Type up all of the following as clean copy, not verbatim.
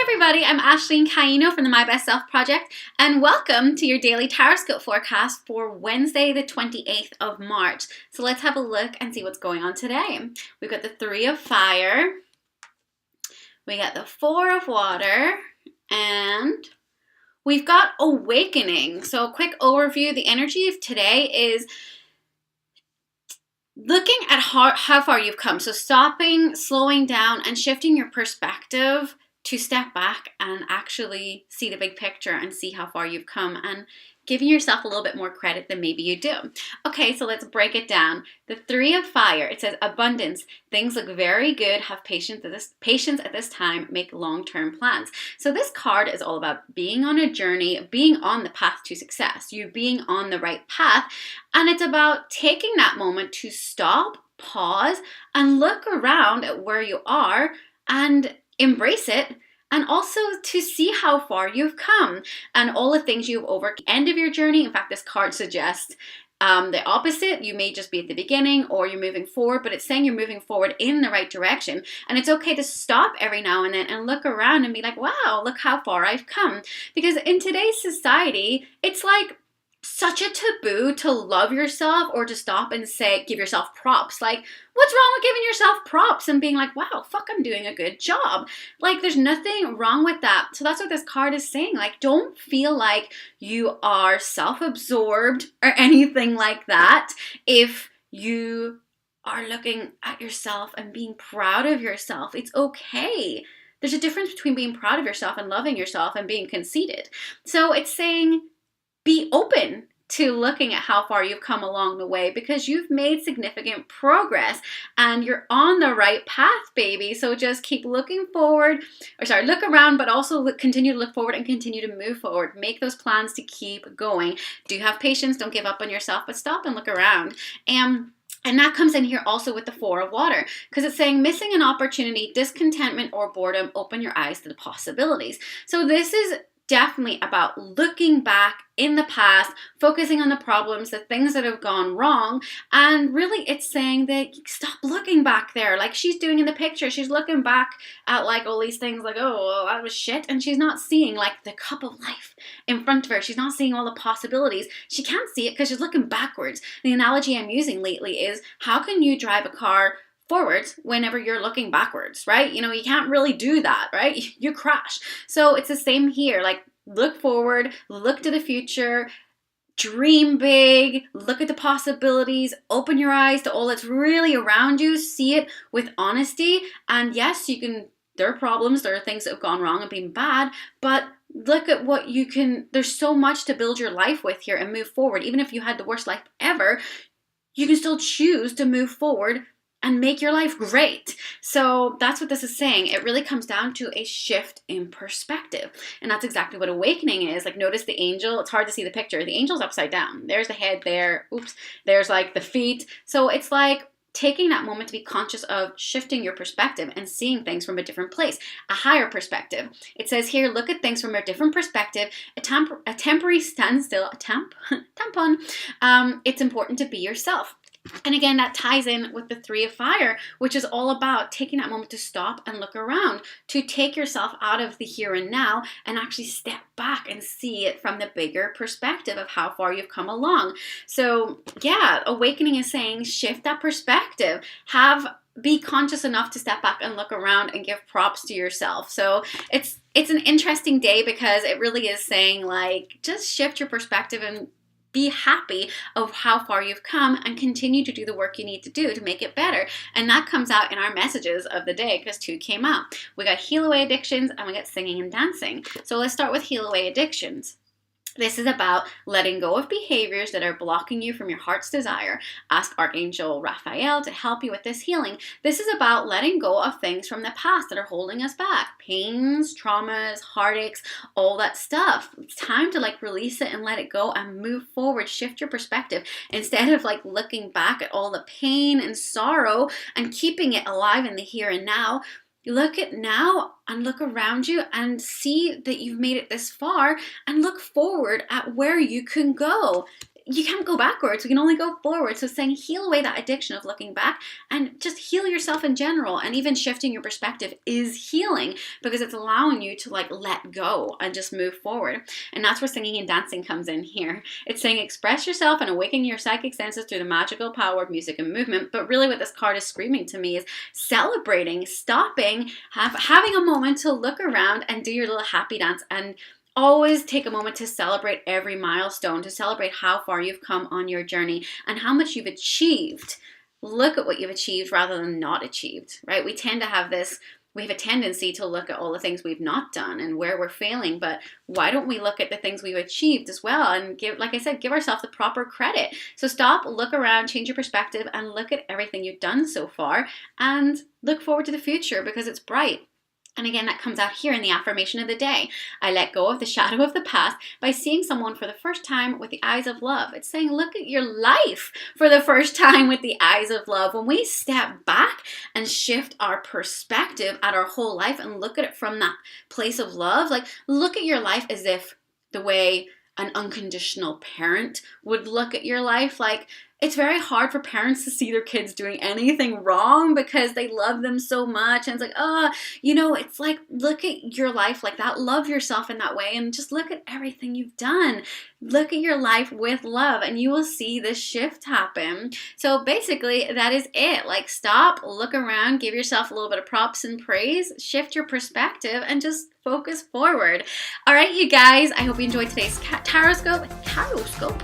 everybody, I'm Ashley Caino from the My Best Self Project, and welcome to your daily Tarotscope forecast for Wednesday, the 28th of March. So let's have a look and see what's going on today. We've got the Three of Fire, we got the Four of Water, and we've got Awakening. So a quick overview, the energy of today is looking at how far you've come. So stopping, slowing down, and shifting your perspective to step back and actually see the big picture and see how far you've come and giving yourself a little bit more credit than maybe you do. Okay, so let's break it down. The Three of Fire, it says abundance. Things look very good. Have patience at this time. Make long-term plans. So this card is all about being on a journey, being on the path to success, you being on the right path. And it's about taking that moment to stop, pause, and look around at where you are and embrace it, and also to see how far you've come and all the things you've overcome. End of your journey. In fact, this card suggests the opposite. You may just be at the beginning or you're moving forward, but it's saying you're moving forward in the right direction. And it's okay to stop every now and then and look around and be like, wow, look how far I've come. Because in today's society, it's like such a taboo to love yourself or to stop and say, give yourself props. Like, what's wrong with giving yourself props and being like, wow, fuck, I'm doing a good job? Like, there's nothing wrong with that. So that's what this card is saying. Like, don't feel like you are self-absorbed or anything like that if you are looking at yourself and being proud of yourself. It's okay. There's a difference between being proud of yourself and loving yourself and being conceited. So it's saying, be open to looking at how far you've come along the way because you've made significant progress and you're on the right path, baby. So just keep looking forward, look around, but also continue to look forward and continue to move forward. Make those plans to keep going. Do have patience, don't give up on yourself, but stop and look around. And that comes in here also with the Four of Water because it's saying missing an opportunity, discontentment, or boredom, open your eyes to the possibilities. So this is definitely about looking back in the past, focusing on the problems, the things that have gone wrong, and really it's saying that stop looking back there like she's doing in the picture. She's looking back at like all these things like, oh, well, that was shit, and she's not seeing like the cup of life in front of her. She's not seeing all the possibilities. She can't see it because she's looking backwards. The analogy I'm using lately is how can you drive a car forwards whenever you're looking backwards, right? You know, you can't really do that, right? You crash. So it's the same here. Like, look forward, look to the future, dream big, look at the possibilities, open your eyes to all that's really around you, see it with honesty. And yes, there are problems, there are things that have gone wrong and been bad, but look at what you can, there's so much to build your life with here and move forward. Even if you had the worst life ever, you can still choose to move forward and make your life great. So that's what this is saying. It really comes down to a shift in perspective. And that's exactly what awakening is. Like, notice the angel. It's hard to see the picture. The angel's upside down. There's the head there. Oops. There's like the feet. So it's like taking that moment to be conscious of shifting your perspective and seeing things from a different place, a higher perspective. It says here, look at things from a different perspective, a temporary standstill, tampon. It's important to be yourself. And again, that ties in with the Three of Fire, which is all about taking that moment to stop and look around, to take yourself out of the here and now and actually step back and see it from the bigger perspective of how far you've come along. So yeah, awakening is saying shift that perspective, be conscious enough to step back and look around and give props to yourself. So it's an interesting day because it really is saying like, just shift your perspective and be happy of how far you've come and continue to do the work you need to do to make it better. And that comes out in our messages of the day because 2 came out. We got heal away addictions and we got singing and dancing. So let's start with heal away addictions. This is about letting go of behaviors that are blocking you from your heart's desire. Ask Archangel Raphael to help you with this healing. This is about letting go of things from the past that are holding us back. Pains, traumas, heartaches, all that stuff. It's time to like release it and let it go and move forward. Shift your perspective. Instead of like looking back at all the pain and sorrow and keeping it alive in the here and now, look at now and look around you and see that you've made it this far and look forward at where you can go. you can't go backwards. We can only go forward. So saying heal away that addiction of looking back and just heal yourself in general. And even shifting your perspective is healing because it's allowing you to like let go and just move forward. And that's where singing and dancing comes in here. It's saying express yourself and awaken your psychic senses through the magical power of music and movement. But really what this card is screaming to me is celebrating, stopping, having a moment to look around and do your little happy dance, and always take a moment to celebrate every milestone, to celebrate how far you've come on your journey and how much you've achieved. Look at what you've achieved rather than not achieved, right? We tend to have this, we have a tendency to look at all the things we've not done and where we're failing, but why don't we look at the things we've achieved as well and give, like I said, give ourselves the proper credit. So stop, look around, change your perspective, and look at everything you've done so far and look forward to the future because it's bright. And again, that comes out here in the affirmation of the day. I let go of the shadow of the past by seeing someone for the first time with the eyes of love. It's saying, look at your life for the first time with the eyes of love. When we step back and shift our perspective at our whole life and look at it from that place of love, like look at your life as if the way an unconditional parent would look at your life. Like, it's very hard for parents to see their kids doing anything wrong because they love them so much. And it's like, it's like, look at your life like that. Love yourself in that way and just look at everything you've done. Look at your life with love and you will see this shift happen. So basically that is it. Like stop, look around, give yourself a little bit of props and praise, shift your perspective and just focus forward. All right, you guys, I hope you enjoyed today's Tarotscope.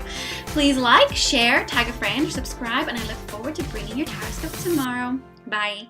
Please like, share, tag a friend, or subscribe, and I look forward to bringing your Tarotscope tomorrow. Bye.